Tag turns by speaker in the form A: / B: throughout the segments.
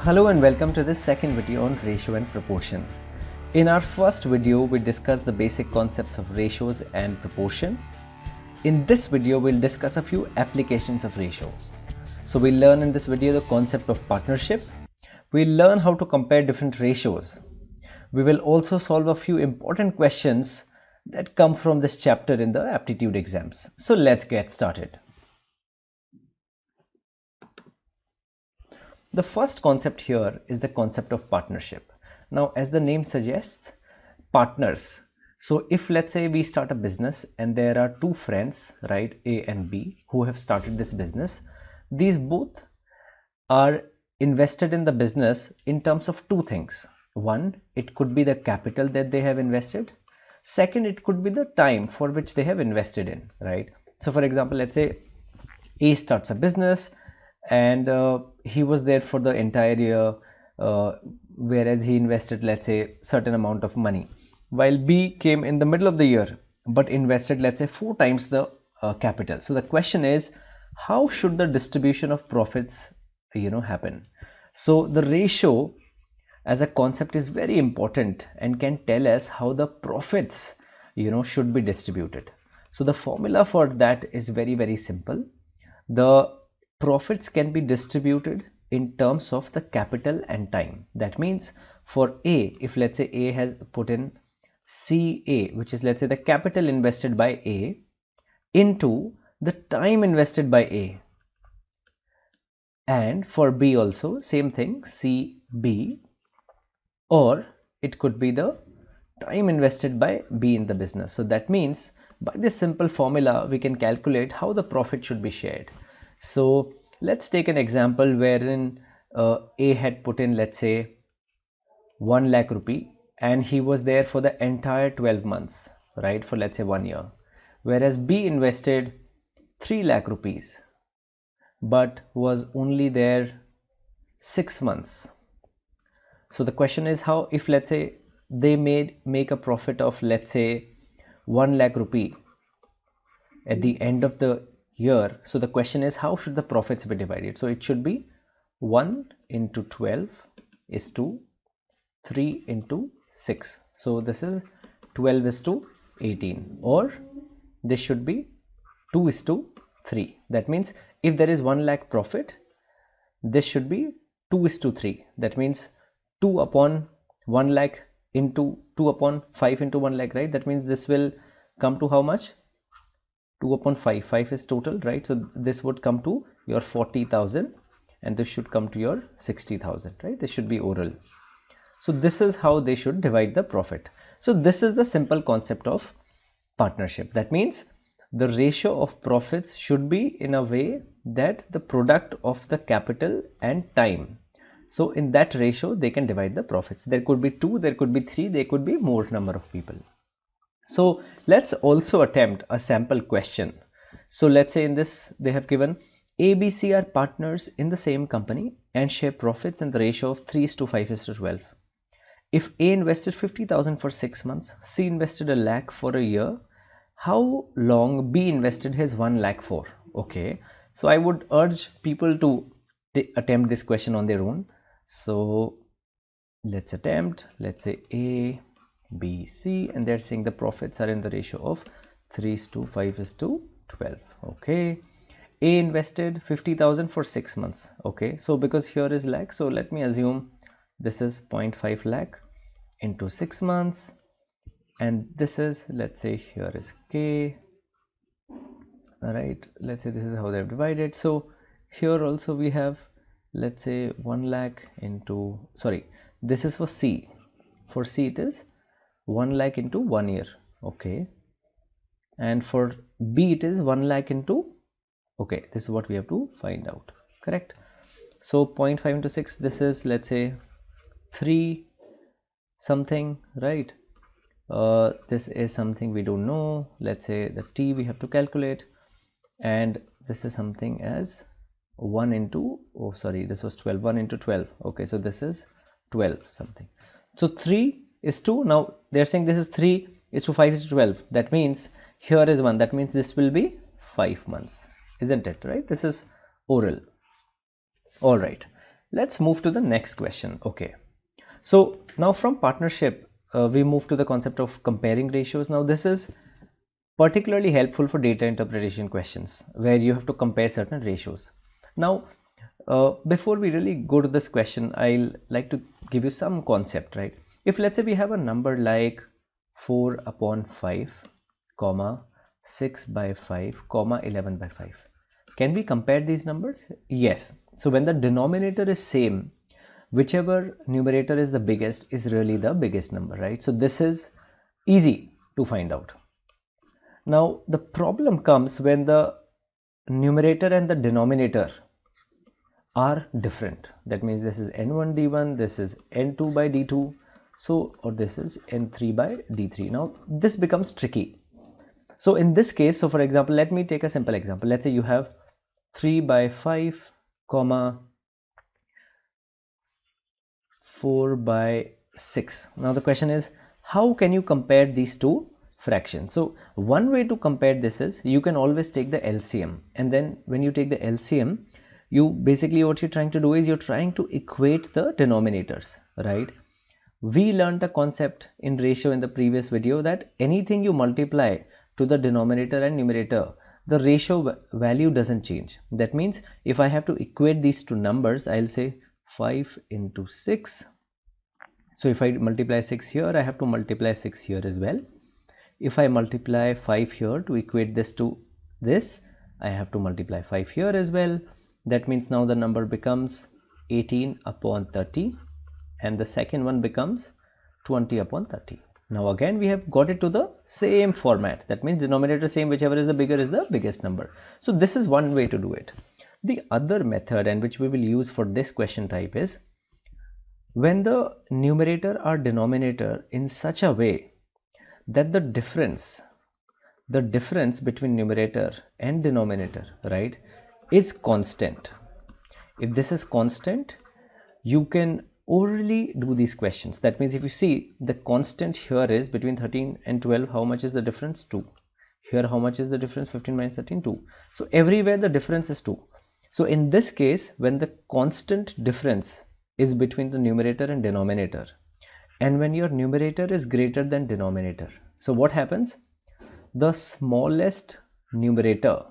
A: Hello and welcome to this second video on ratio and proportion. In our first video, we discussed the basic concepts of ratios and proportion. In this video, we'll discuss a few applications of ratio. So we'll learn in this video the concept of partnership. We'll learn how to compare different ratios. We will also solve a few important questions that come from this chapter in the aptitude exams. So let's get started. The first concept here is the concept of partnership. Now, as the name suggests, partners. So if let's say we start a business and there are two friends, right, A and B, who have started this business, these both are invested in the business in terms of two things. One, it could be the capital that they have invested. Second, it could be the time for which they have invested in, right? So for example, let's say A starts a business and he was there for the entire year, whereas he invested, let's say, certain amount of money, while B came in the middle of the year but invested, let's say, 4 times the capital. So the question is, how should the distribution of profits happen? So the ratio as a concept is very important and can tell us how the profits should be distributed. So the formula for that is very simple. The profits can be distributed in terms of the capital and time. That means for A, if let's say A has put in CA, which is let's say the capital invested by A, into the time invested by A, and for B also same thing, CB, or it could be the time invested by B in the business. So that means by this simple formula we can calculate how the profit should be shared. So let's take an example wherein A had put in, let's say, 1 lakh rupee and he was there for the entire 12 months, right, for let's say 1 year, whereas B invested 3 lakh rupees but was only there 6 months. So the question is, how if let's say they make a profit of, let's say, 1 lakh rupee at the end of the year. So the question is, how should the profits be divided? So it should be 1 into 12 is to 3 into 6. So this is 12 is to 18, or this should be 2 is to 3. That means if there is 1 lakh profit, this should be 2 is to 3. That means 2 upon 1 lakh into 2 upon 5 into 1 lakh, right? That means this will come to how much? 2 upon 5. 5 is total, right? So this would come to your 40,000 and this should come to your 60,000, right? This should be oral. So this is how they should divide the profit. So this is the simple concept of partnership. That means the ratio of profits should be in a way that the product of the capital and time. So in that ratio, they can divide the profits. There could be 2, there could be 3, there could be more number of people. So let's also attempt a sample question. So let's say in this they have given ABC are partners in the same company and share profits in the ratio of 3:5:12. If A invested 50,000 for 6 months, C invested a lakh for a year, how long B invested his 1 lakh for? Okay, so I would urge people to attempt this question on their own. So let's attempt, let's say A, B, C, and they're saying the profits are in the ratio of 3:5:12. Okay, A invested 50,000 for 6 months. Okay, so because here is lakh, so let me assume this is 0.5 lakh into 6 months, and this is, let's say, here is K. All right, let's say this is how they've divided. So here also we have, let's say, 1 lakh into, sorry, this is for C. For C it is 1 lakh into 1 year. Okay, and for B it is 1 lakh into, okay, this is what we have to find out, correct? So 0.5 into 6, this is, let's say, 3 something, right? This is something we don't know. Let's say the T we have to calculate, and this is something as 1 into, oh sorry, this was 12, 1 into 12. Okay, so this is 12 something. So 3 is 2. Now they're saying this is 3:5:12. That means here is 1. That means this will be 5 months, isn't it, right? This is oral. All right. Let's move to the next question. Okay, so now from partnership we move to the concept of comparing ratios. Now this is particularly helpful for data interpretation questions where you have to compare certain ratios. Now before we really go to this question, I'll like to give you some concept, right? If let's say we have a number like 4/5 comma 6/5 comma 11/5, can we compare these numbers? Yes. So when the denominator is same, whichever numerator is the biggest is really the biggest number, right? So this is easy to find out. Now the problem comes when the numerator and the denominator are different. That means this is n1 d1, this is n2 by d2, so or this is n3 by d3. Now this becomes tricky. So in this case, so for example, let me take a simple example. Let's say you have 3/5 comma 4/6. Now the question is, how can you compare these two fractions? So one way to compare this is you can always take the LCM, and then when you take the LCM, you basically what you're trying to do is you're trying to equate the denominators, right? We learned a concept in ratio in the previous video that anything you multiply to the denominator and numerator, the ratio value doesn't change. That means if I have to equate these two numbers, I'll say 5 into 6. So if I multiply 6 here, I have to multiply 6 here as well. If I multiply 5 here to equate this to this, I have to multiply 5 here as well. That means now the number becomes 18/30, and the second one becomes 20/30. Now again we have got it to the same format. That means denominator same, whichever is the bigger is the biggest number. So this is one way to do it. The other method, and which we will use for this question type, is when the numerator or denominator in such a way that the difference between numerator and denominator, right, is constant. If this is constant, you can orally do these questions. That means if you see the constant here is between 13 and 12, how much is the difference? 2. Here how much is the difference? 15 minus 13, 2. So everywhere the difference is 2. So in this case, when the constant difference is between the numerator and denominator, and when your numerator is greater than denominator, so what happens? The smallest numerator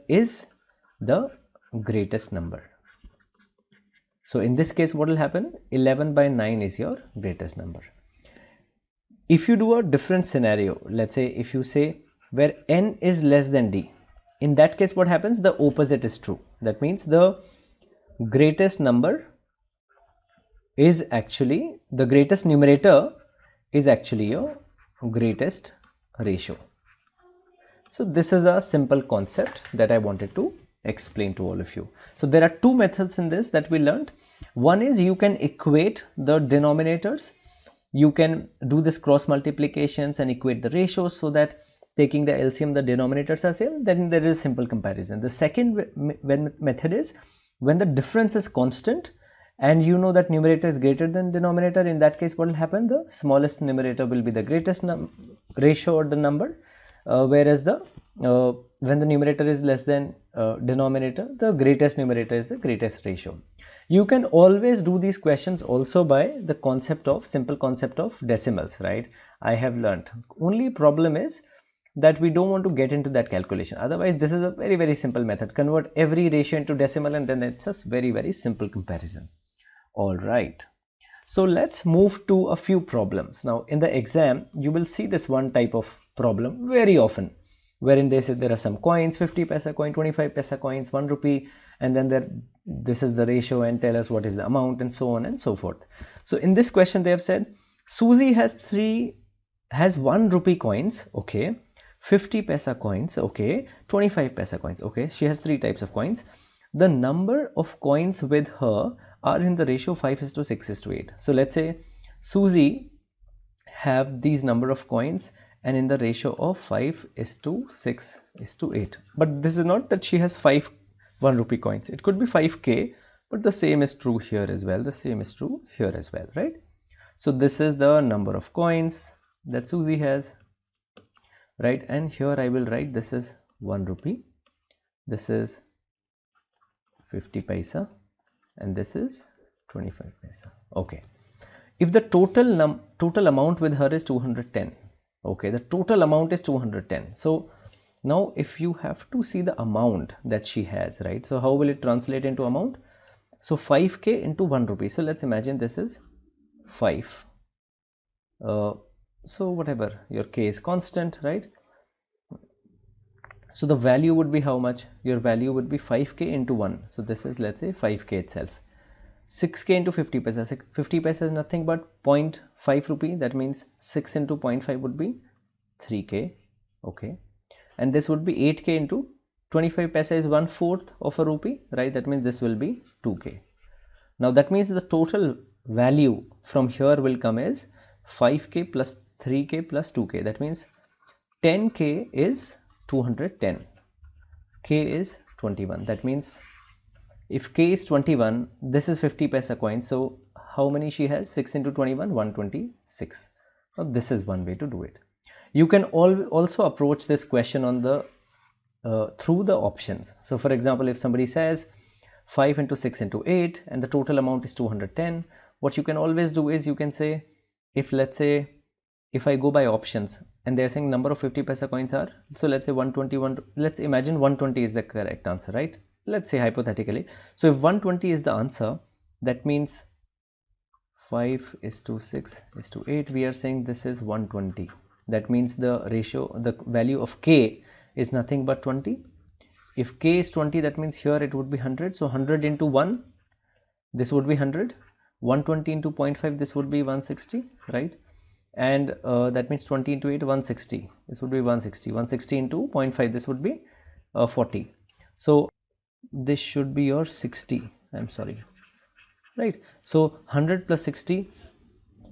A: is the greatest number. So in this case, what will happen? 11/9 is your greatest number. If you do a different scenario, let's say if you say where n is less than d, in that case what happens? The opposite is true. That means the greatest number is actually, the greatest numerator is actually your greatest ratio. So this is a simple concept that I wanted to explain to all of you. So there are two methods in this that we learned. One is you can equate the denominators. You can do this cross multiplications and equate the ratios, so that taking the LCM, the denominators are same, then there is simple comparison. The second method is when the difference is constant and you know that numerator is greater than denominator. In that case, what will happen? The smallest numerator will be the greatest ratio or the number, whereas the when the numerator is less than denominator, the greatest numerator is the greatest ratio. You can always do these questions also by the concept of simple concept of decimals, right? I have learned. Only problem is that we don't want to get into that calculation. Otherwise, this is a very, very simple method. Convert every ratio into decimal and then it's a very, very simple comparison. All right. So let's move to a few problems. Now in the exam, you will see this one type of problem very often, wherein they say there are some coins, 50 paisa coin, 25 paisa coins, 1 rupee, and then this is the ratio and tell us what is the amount and so on and so forth. So in this question, they have said Susie has 1 rupee coins, okay, 50 paisa coins, okay, 25 paisa coins, okay. She has 3 types of coins. The number of coins with her are in the ratio 5:6:8. So let's say Susie have these number of coins and in the ratio of 5:6:8. But this is not that she has 5 1 rupee coins. It could be 5k, but the same is true here as well. The same is true here as well, right? So this is the number of coins that Susie has, right? And here I will write this is 1 rupee. This is 50 paisa, and this is 25 paisa. Okay. If the total amount with her is 210, okay, the total amount is 210. So now if you have to see the amount that she has, right? So how will it translate into amount? So 5k into 1 rupee. So let's imagine this is 5. So whatever, your k is constant, right? So the value would be how much? Your value would be 5k into 1. So this is, let's say, 5k itself. 6k into 50 paisa. 50 paisa is nothing but 0.5 rupee. That means 6 into 0.5 would be 3k. Okay. And this would be 8k into 25 paisa is 1/4 of a rupee, right? That means this will be 2k. Now that means the total value from here will come as 5k plus 3k plus 2k. That means 10k is 210. K is 21. That means if k is 21, this is 50 paisa coin. So how many she has? 6 into 21, 126. Now this is one way to do it. You can also approach this question on the through the options. So for example, if somebody says 5 into 6 into 8 and the total amount is 210, what you can always do is you can say, if let's say if I go by options and they're saying number of 50 paisa coins are, so let's say 121, let's imagine 120 is the correct answer, right? Let's say hypothetically. So if 120 is the answer, that means 5 is to 6 is to 8, we are saying this is 120. That means the ratio, the value of k is nothing but 20. If k is 20, that means here it would be 100. So 100 into 1, this would be 100. 120 into 0.5, this would be 160, right? And that means 20 into 8, 160. This would be 160. 160 into 0.5, this would be 40. So this should be your 60. I'm sorry, right? So 100 plus 60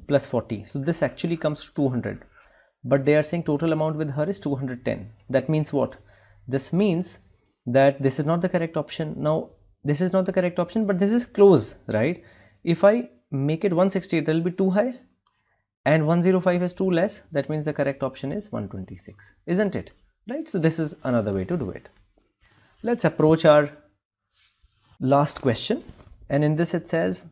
A: plus 40. So this actually comes to 200. But they are saying total amount with her is 210. That means what? This means that this is not the correct option. Now this is not the correct option, but this is close, right? If I make it 160, it will be too high, and 105 is too less. That means the correct option is 126, isn't it? Right? So this is another way to do it. Let's approach our last question, and in this it says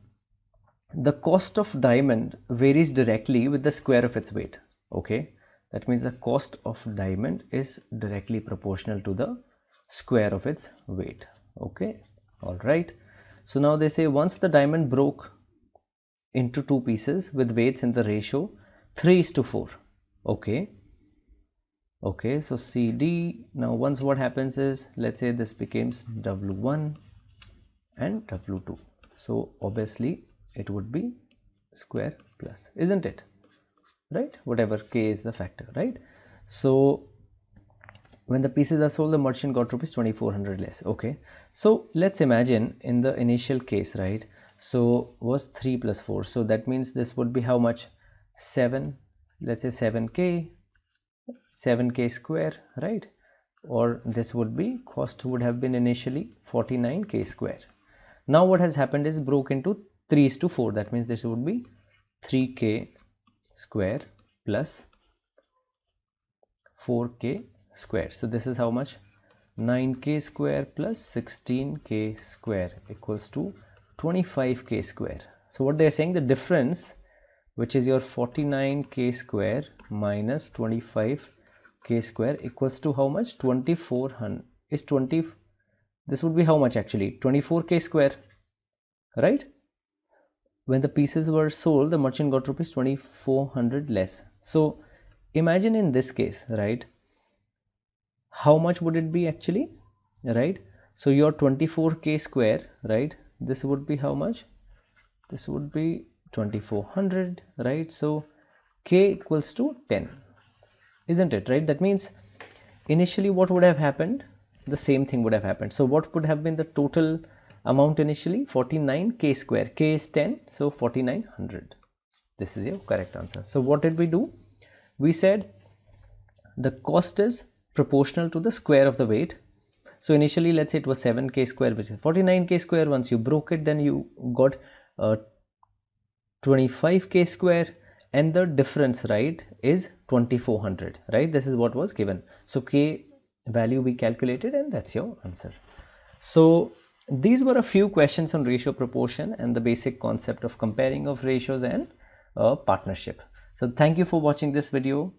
A: the cost of diamond varies directly with the square of its weight. Okay, that means the cost of diamond is directly proportional to the square of its weight. Okay, all right. So now they say once the diamond broke into two pieces with weights in the ratio 3:4. Okay. Okay, so CD. Now once what happens is, let's say this becomes W1 and W2. So obviously it would be square plus, isn't it? Right? Whatever k is the factor, right? So when the pieces are sold, the merchant got rupees 2400 less. Okay, so let's imagine in the initial case, right? So was 3 plus 4. So that means this would be how much? 7. Let's say 7k square, right? Or this would be, cost would have been initially 49k square. Now what has happened is broke into 3:4. That means this would be 3k square plus 4k square. So this is how much? 9k square plus 16k square equals to 25k square. So what they're saying, the difference, which is your 49k square minus 25k square, equals to how much? 2400 is 20. This would be how much actually? 24k square, right? When the pieces were sold, the merchant got rupees 2400 less. So imagine in this case, right, how much would it be actually, right? So your 24k square, right, this would be how much? This would be 2400, right? So k equals to 10, isn't it, right? That means initially what would have happened? The same thing would have happened. So what would have been the total amount initially? 49k square. K is 10, so 4900. This is your correct answer. So what did we do? We said the cost is proportional to the square of the weight. So initially, let's say it was 7k square, which is 49k square. Once you broke it, then you got 25k square, and the difference, right, is 2400, right? This is what was given. So k value we calculated, and that's your answer. So these were a few questions on ratio proportion and the basic concept of comparing of ratios and a partnership. So thank you for watching this video.